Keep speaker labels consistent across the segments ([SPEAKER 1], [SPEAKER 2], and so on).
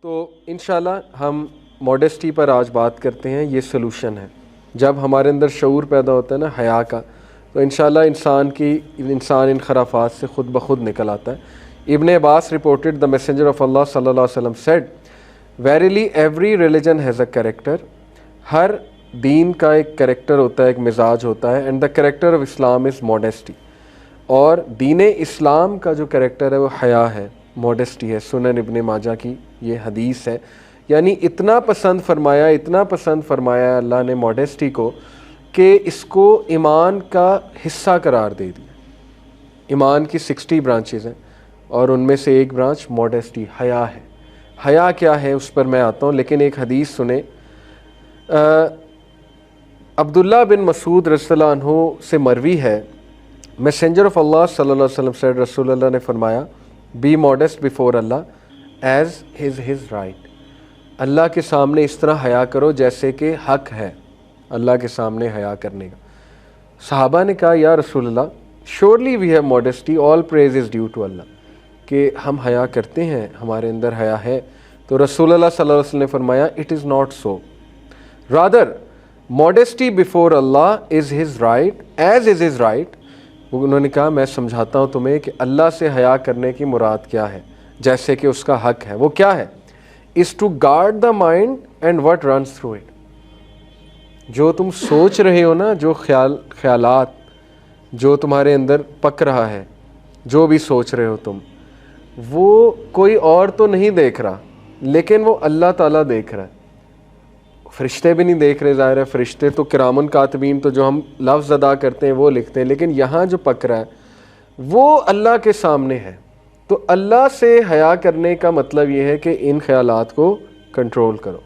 [SPEAKER 1] تو انشاءاللہ ہم ماڈسٹی پر آج بات کرتے ہیں. یہ سلوشن ہے. جب ہمارے اندر شعور پیدا ہوتا ہے نا حیا کا, تو انشاءاللہ انسان ان خرافات سے خود بخود نکل آتا ہے. ابن عباس reported the messenger of Allah صلی اللہ علیہ وسلم said, verily every religion has a character. ہر دین کا ایک کریکٹر ہوتا ہے, ایک مزاج ہوتا ہے. and the character of Islam is modesty. اور دین اسلام کا جو کریکٹر ہے وہ حیا ہے, ماڈسٹی ہے. سنن ابن ماجہ کی یہ حدیث ہے. یعنی اتنا پسند فرمایا اللہ نے ماڈسٹی کو کہ اس کو ایمان کا حصہ قرار دے دیا. ایمان کی 60 برانچز ہیں اور ان میں سے ایک برانچ ماڈسٹی, حیا ہے. حیا کیا ہے اس پر میں آتا ہوں, لیکن ایک حدیث سنیں. عبداللہ بن مسعود رضی اللہ عنہ سے مروی ہے, میسنجر آف اللہ صلی اللہ علیہ وسلم said, رسول اللہ نے فرمایا, be modest before Allah is his right. Allah کے سامنے اس طرح حیا کرو جیسے کہ حق ہے اللہ کے سامنے حیا کرنے کا. صحابہ نے کہا, یا رسول اللہ, surely we have modesty, all praise is due to Allah, کہ ہم حیا کرتے ہیں, ہمارے اندر حیا ہے. تو رسول اللہ صلی اللہ علیہ وسلم نے فرمایا, it is not so, rather modesty before Allah is his right as is his right. انہوں نے کہا, میں سمجھاتا ہوں تمہیں کہ اللہ سے حیا کرنے کی مراد کیا ہے جیسے کہ اس کا حق ہے. وہ کیا ہے؟ is to guard the mind and what runs through it. جو تم سوچ رہے ہو نا, جو خیالات جو تمہارے اندر پک رہا ہے, جو بھی سوچ رہے ہو تم, وہ کوئی اور تو نہیں دیکھ رہا, لیکن وہ اللہ تعالیٰ دیکھ رہا ہے. فرشتے بھی نہیں دیکھ رہے, ظاہر ہے فرشتے تو کرامن کاتبین تو جو ہم لفظ ادا کرتے ہیں وہ لکھتے ہیں, لیکن یہاں جو پک رہا ہے وہ اللہ کے سامنے ہے. تو اللہ سے حیا کرنے کا مطلب یہ ہے کہ ان خیالات کو کنٹرول کرو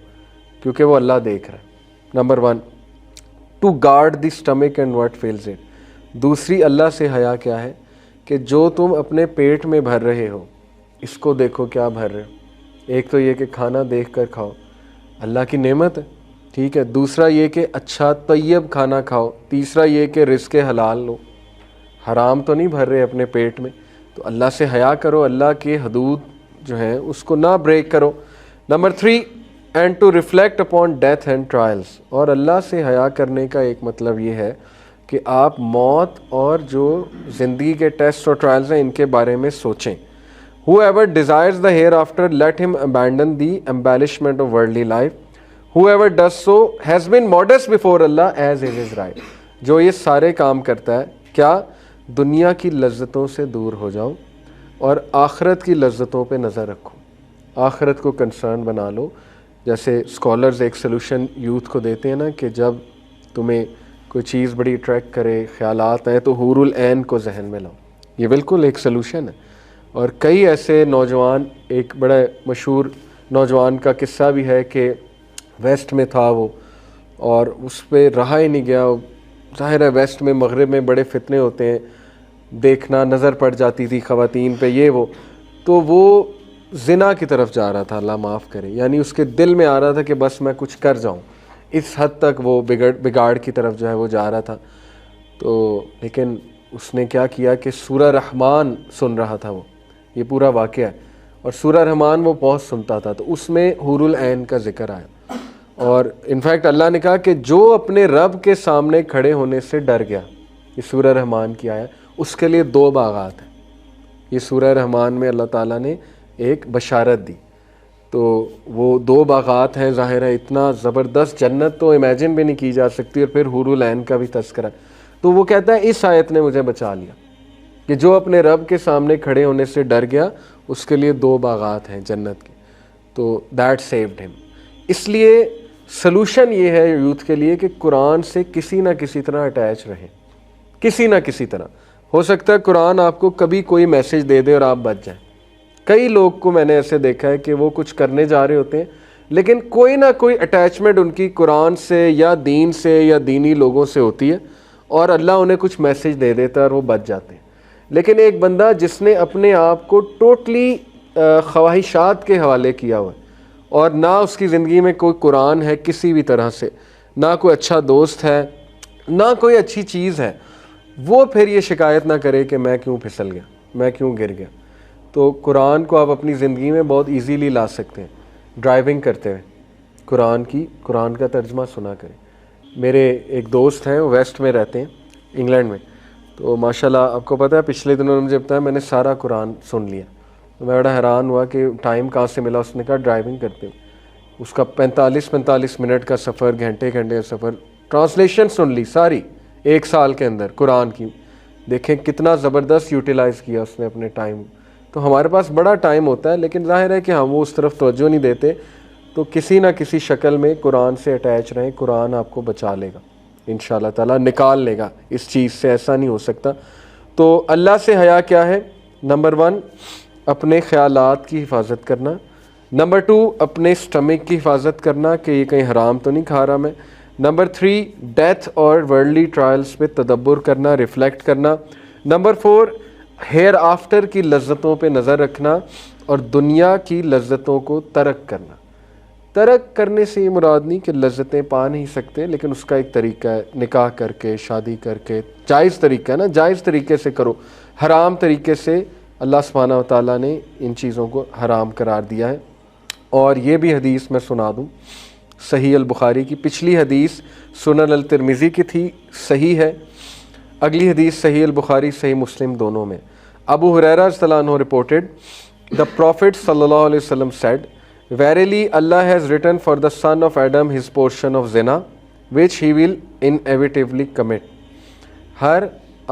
[SPEAKER 1] کیونکہ وہ اللہ دیکھ رہا ہے. Number 1, to guard the stomach and what fills it. دوسری اللہ سے حیا کیا ہے کہ جو تم اپنے پیٹ میں بھر رہے ہو اس کو دیکھو کیا بھر رہے ہو. ایک تو یہ کہ کھانا دیکھ کر کھاؤ, اللہ کی نعمت ہے, ٹھیک ہے. دوسرا یہ کہ اچھا طیب کھانا کھاؤ. تیسرا یہ کہ رزق حلال لو, حرام تو نہیں بھر رہے اپنے پیٹ میں. تو اللہ سے حیا کرو, اللہ کے حدود جو ہیں اس کو نہ بریک کرو. Number 3, and to reflect upon death and trials. اور اللہ سے حیا کرنے کا ایک مطلب یہ ہے کہ آپ موت اور جو زندگی کے ٹیسٹ اور ٹرائلز ہیں ان کے بارے میں سوچیں. whoever desires the hereafter let him abandon the embellishment of worldly life. whoever does so has been modest before Allah as is his right. جو یہ سارے کام کرتا ہے, کیا دنیا کی لذتوں سے دور ہو جاؤ اور آخرت کی لذتوں پہ نظر رکھو, آخرت کو کنسرن بنا لو. جیسے اسکالرز ایک سلوشن یوتھ کو دیتے ہیں نا کہ جب تمہیں کوئی چیز بڑی اٹریکٹ کرے, خیالات آئیں, تو حور العین کو ذہن میں لاؤ. یہ بالکل ایک سلوشن ہے. اور کئی ایسے نوجوان, ایک بڑا مشہور نوجوان کا قصہ بھی ہے کہ ویسٹ میں تھا وہ اور اس پہ رہا ہی نہیں گیا. ظاہر ہے ویسٹ میں مغرب میں بڑے فتنے ہوتے ہیں, دیکھنا نظر پڑ جاتی تھی خواتین پہ یہ وہ, تو وہ زنا کی طرف جا رہا تھا, اللہ معاف کرے. یعنی اس کے دل میں آ رہا تھا کہ بس میں کچھ کر جاؤں, اس حد تک وہ بگاڑ کی طرف جو ہے وہ جا رہا تھا. تو لیکن اس نے کیا کیا کہ سورہ رحمان سن رہا تھا, وہ یہ پورا واقعہ ہے, اور سورہ رحمان وہ بہت سنتا تھا, تو اس میں حور العین کا ذکر آیا. اور انفیکٹ اللہ نے کہا کہ جو اپنے رب کے سامنے کھڑے ہونے سے ڈر گیا, یہ سورہ رحمان کی آیا, اس کے لیے 2 باغات ہیں. یہ سورہ رحمان میں اللہ تعالیٰ نے ایک بشارت دی. تو وہ 2 باغات ہیں, ظاہر ہے اتنا زبردست جنت تو امیجن بھی نہیں کی جا سکتی, اور پھر حور العین کا بھی تذکرہ. تو وہ کہتا ہے اس آیت نے مجھے بچا لیا کہ جو اپنے رب کے سامنے کھڑے ہونے سے ڈر گیا اس کے لیے 2 باغات ہیں جنت کے. تو دیٹ سیوڈ ہم. اس لیے سلوشن یہ ہے یوتھ کے لیے کہ قرآن سے کسی نہ کسی طرح اٹیچ رہیں, کسی نہ کسی طرح. ہو سکتا ہے قرآن آپ کو کبھی کوئی میسج دے دے اور آپ بچ جائیں. کئی لوگ کو میں نے ایسے دیکھا ہے کہ وہ کچھ کرنے جا رہے ہوتے ہیں لیکن کوئی نہ کوئی اٹیچمنٹ ان کی قرآن سے یا دین سے یا دینی لوگوں سے ہوتی ہے, اور اللہ انہیں کچھ میسج دے دیتا ہے اور وہ بچ جاتے ہیں. لیکن ایک بندہ جس نے اپنے آپ کو ٹوٹلی خواہشات کے حوالے کیا ہوا ہے, اور نہ اس کی زندگی میں کوئی قرآن ہے کسی بھی طرح سے, نہ کوئی اچھا دوست ہے, نہ کوئی اچھی چیز ہے, وہ پھر یہ شکایت نہ کرے کہ میں کیوں پھسل گیا, میں کیوں گر گیا. تو قرآن کو آپ اپنی زندگی میں بہت ایزیلی لا سکتے ہیں. ڈرائیونگ کرتے ہوئے قرآن کا ترجمہ سنا کریں. میرے ایک دوست ہیں، وہ ویسٹ میں رہتے ہیں، انگلینڈ میں. تو ماشاءاللہ آپ کو پتہ ہے پچھلے دنوں نے مجھے بتایا میں نے سارا قرآن سن لیا. تو میں بڑا حیران ہوا کہ ٹائم کہاں سے ملا. اس نے کہا ڈرائیونگ کرتے ہوئے. اس کا 45 منٹ کا سفر، گھنٹے کا سفر، ٹرانسلیشن سن لی ساری 1 سال کے اندر قرآن کی. دیکھیں کتنا زبردست یوٹیلائز کیا اس نے اپنے ٹائم. تو ہمارے پاس بڑا ٹائم ہوتا ہے، لیکن ظاہر ہے کہ ہم وہ اس طرف توجہ نہیں دیتے. تو کسی نہ کسی شکل میں قرآن سے اٹیچ رہیں. قرآن آپ کو بچا لے گا انشاءاللہ تعالیٰ، نکال لے گا اس چیز سے، ایسا نہیں ہو سکتا. تو اللہ سے حیا کیا ہے؟ نمبر 1 اپنے خیالات کی حفاظت کرنا. نمبر 2 اپنے سٹمک کی حفاظت کرنا کہ یہ کہیں حرام تو نہیں کھا رہا میں. نمبر 3 ڈیتھ اور ورلڈلی ٹرائلز پہ تدبر کرنا، ریفلیکٹ کرنا. نمبر 4 ہیئر آفٹر کی لذتوں پہ نظر رکھنا اور دنیا کی لذتوں کو ترک کرنا. ترک کرنے سے یہ مراد نہیں کہ لذتیں پا نہیں سکتے، لیکن اس کا ایک طریقہ ہے، نکاح کر کے، شادی کر کے. جائز طریقہ ہے نا، جائز طریقے سے کرو. حرام طریقے سے اللہ سبحانہ و تعالیٰ نے ان چیزوں کو حرام قرار دیا ہے. اور یہ بھی حدیث میں سنا دوں، صحیح البخاری کی. پچھلی حدیث سنن الترمذی کی تھی، صحیح ہے. اگلی حدیث صحیح البخاری صحیح مسلم دونوں میں. ابو ہریرہ رضی اللہ عنہ reported, the Prophet صلی اللہ علیہ وسلم said, Verily Allah has written for the son of Adam his portion of zina, which he will inevitably commit. ہر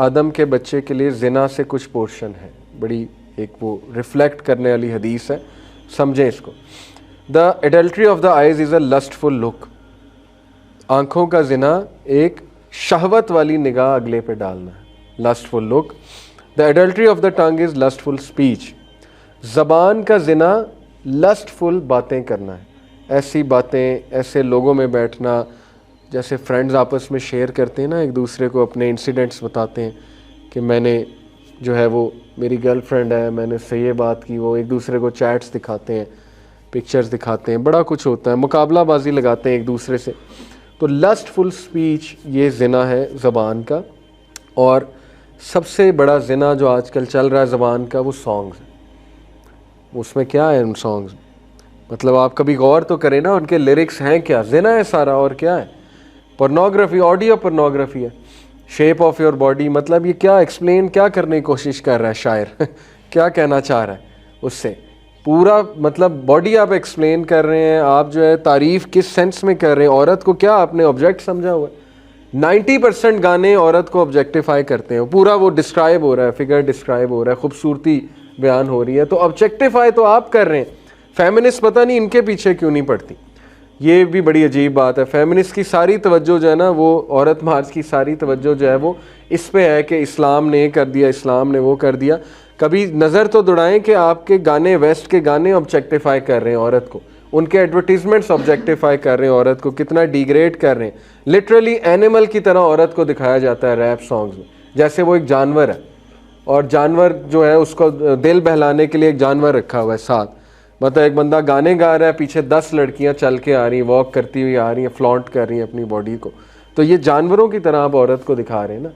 [SPEAKER 1] آدم کے بچے کے لیے زنا سے کچھ پورشن ہے. بڑی ایک وہ ریفلیکٹ کرنے والی حدیث ہے، سمجھیں اس کو. The adultery of the eyes is a lustful look. آنکھوں کا زنا ایک شہوت والی نگاہ اگلے پہ ڈالنا ہے، lustful look. The adultery of the tongue is lustful speech. زبان کا زنا لسٹفل باتیں کرنا ہے. ایسی باتیں، ایسے لوگوں میں بیٹھنا جیسے فرینڈز آپس میں شیئر کرتے ہیں نا، ایک دوسرے کو اپنے انسیڈنٹس بتاتے ہیں کہ میں نے جو ہے وہ میری گرل فرینڈ ہے، میں نے اس سے یہ بات کی. وہ ایک دوسرے کو چیٹس دکھاتے ہیں، پکچرز دکھاتے ہیں، بڑا کچھ ہوتا ہے، مقابلہ بازی لگاتے ہیں ایک دوسرے سے. تو لسٹفل سپیچ یہ زنا ہے زبان کا. اور سب سے بڑا زنا جو آج کل چل رہا ہے زبان کا، وہ سانگز. اس میں کیا ہے ان سانگز؟ مطلب آپ کبھی غور تو کریں نا، ان کے لیرکس ہیں کیا؟ زنا ہے سارا. اور کیا ہے؟ پورنوگرافی، آڈیو پورنوگرافی ہے. شیپ آف یور باڈی، مطلب یہ کیا ایکسپلین کیا کرنے کی کوشش کر رہا ہے شاعر کیا کہنا چاہ رہا ہے اس سے؟ پورا مطلب باڈی آپ ایکسپلین کر رہے ہیں. آپ جو ہے تعریف کس سینس میں کر رہے ہیں؟ عورت کو کیا آپ نے آبجیکٹ سمجھا ہوا ہے؟ 90% گانے عورت کو آبجیکٹیفائی کرتے ہیں. پورا وہ ڈسکرائب ہو رہا ہے، فگر ڈسکرائب ہو رہا ہے، خوبصورتی بیان ہو رہی ہے. تو آبجیکٹیفائی تو آپ کر رہے ہیں. فیمنسٹ پتہ نہیں ان کے پیچھے کیوں نہیں پڑتی. یہ بھی بڑی عجیب بات ہے. فیمنسٹ کی ساری توجہ جو ہے نا، وہ عورت مارچ کی ساری توجہ جو ہے وہ اس پہ ہے کہ اسلام نے یہ کر دیا، اسلام نے وہ کر دیا. کبھی نظر تو دوڑائیں کہ آپ کے گانے، ویسٹ کے گانے آبجیکٹیفائی کر رہے ہیں عورت کو. ان کے ایڈورٹیزمنٹس آبجیکٹیفائی کر رہے ہیں عورت کو، کتنا ڈیگریڈ کر رہے ہیں. لٹرلی اینیمل کی طرح عورت کو دکھایا جاتا ہے ریپ سانگز میں، جیسے وہ ایک جانور ہے. اور جانور جو ہے اس کو دل بہلانے کے لیے ایک جانور رکھا ہوا ہے ساتھ. مطلب ایک بندہ گانے گا رہا ہے، پیچھے 10 لڑکیاں چل کے آ رہی ہیں، واک کرتی ہوئی آ رہی ہیں، فلانٹ کر رہی ہیں اپنی باڈی کو. تو یہ جانوروں کی طرح آپ عورت کو دکھا رہے ہیں نا.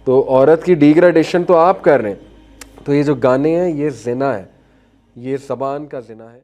[SPEAKER 1] تو عورت کی ڈیگریڈیشن تو آپ کر رہے ہیں. تو یہ جو گانے ہیں یہ زنا ہے، یہ زبان کا زنا ہے.